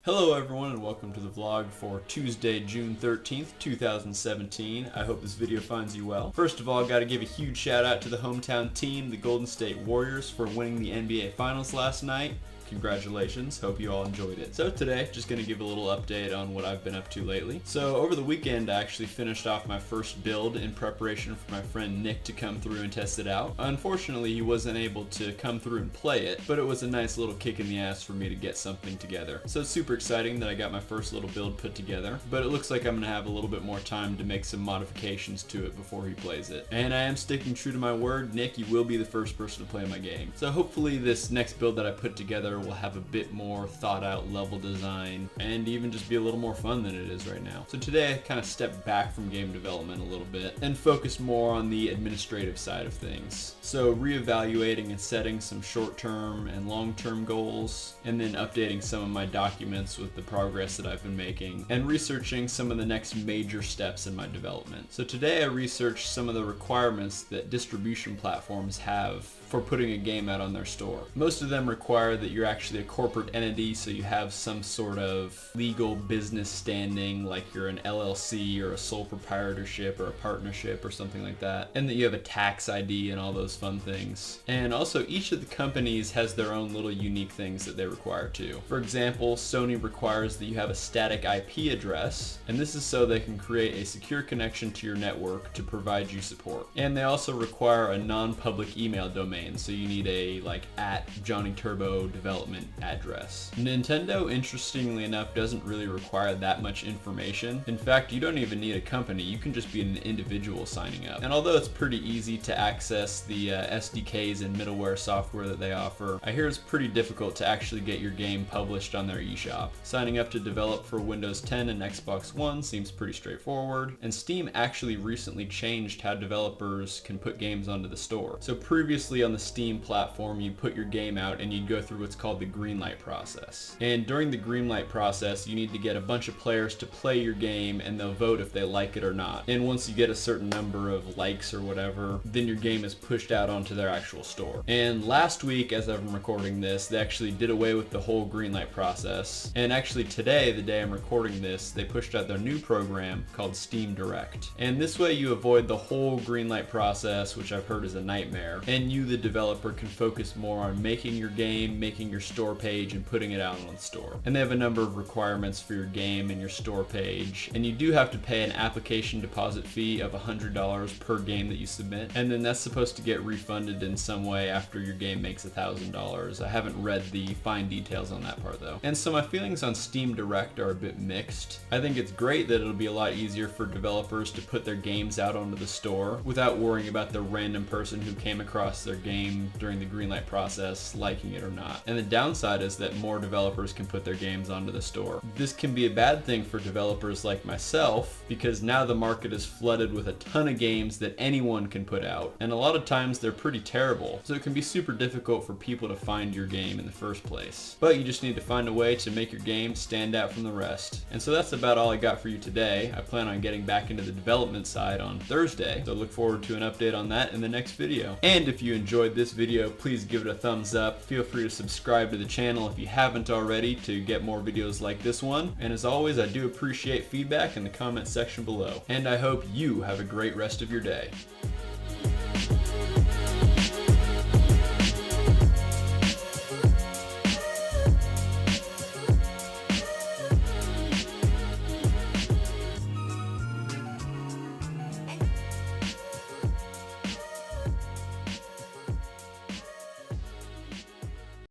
Hello everyone and welcome to the vlog for Tuesday, June 13th, 2017. I hope this video finds you well. First of all, got to give a huge shout out to the hometown team, the Golden State Warriors, for winning the NBA Finals last night. Congratulations, hope you all enjoyed it. So today, just going to give a little update on what I've been up to lately. So over the weekend, I actually finished off my first build in preparation for my friend Nick to come through and test it out. Unfortunately, he wasn't able to come through and play it, but it was a nice little kick in the ass for me to get something together. So it's super exciting that I got my first little build put together, but it looks like I'm going to have a little bit more time to make some modifications to it before he plays it. And I am sticking true to my word, Nick, you will be the first person to play my game. So hopefully this next build that I put together will have a bit more thought out level design and even just be a little more fun than it is right now. So today I kind of stepped back from game development a little bit and focused more on the administrative side of things. So reevaluating and setting some short-term and long-term goals, and then updating some of my documents with the progress that I've been making, and researching some of the next major steps in my development. So today I researched some of the requirements that distribution platforms have for putting a game out on their store. Most of them require that you're actually a corporate entity, so you have some sort of legal business standing, like you're an LLC or a sole proprietorship or a partnership or something like that, and that you have a tax ID and all those fun things. And also each of the companies has their own little unique things that they require too. For example, Sony requires that you have a static IP address, and this is so they can create a secure connection to your network to provide you support. And they also require a non-public email domain, so you need a @JohnnyTurbo development address. Nintendo, interestingly enough, doesn't really require that much information. In fact, you don't even need a company, you can just be an individual signing up. And although it's pretty easy to access the SDKs and middleware software that they offer, I hear it's pretty difficult to actually get your game published on their eShop. Signing up to develop for Windows 10 and Xbox One seems pretty straightforward, and Steam actually recently changed how developers can put games onto the store. So previously on the Steam platform, you put your game out and you'd go through what's called the greenlight process. And during the greenlight process, you need to get a bunch of players to play your game, and they'll vote if they like it or not. And once you get a certain number of likes or whatever, then your game is pushed out onto their actual store. And last week, as I'm recording this, they actually did away with the whole greenlight process. And actually today, the day I'm recording this, they pushed out their new program called Steam Direct. And this way you avoid the whole greenlight process, which I've heard is a nightmare, and you, the developer, can focus more on making your game, making your store page, and putting it out on the store. And they have a number of requirements for your game and your store page, and you do have to pay an application deposit fee of $100 per game that you submit, and then that's supposed to get refunded in some way after your game makes $1,000. I haven't read the fine details on that part though. And so my feelings on Steam Direct are a bit mixed. I think it's great that it'll be a lot easier for developers to put their games out onto the store without worrying about the random person who came across their game during the greenlight process liking it or not. And the downside is that more developers can put their games onto the store. This can be a bad thing for developers like myself, because now the market is flooded with a ton of games that anyone can put out, and a lot of times they're pretty terrible, so it can be super difficult for people to find your game in the first place. But you just need to find a way to make your game stand out from the rest. And so that's about all I got for you today. I plan on getting back into the development side on Thursday, so look forward to an update on that in the next video. And if you enjoyed this video, please give it a thumbs up. Feel free to subscribe to the channel if you haven't already to get more videos like this one. And as always, I do appreciate feedback in the comment section below. And I hope you have a great rest of your day.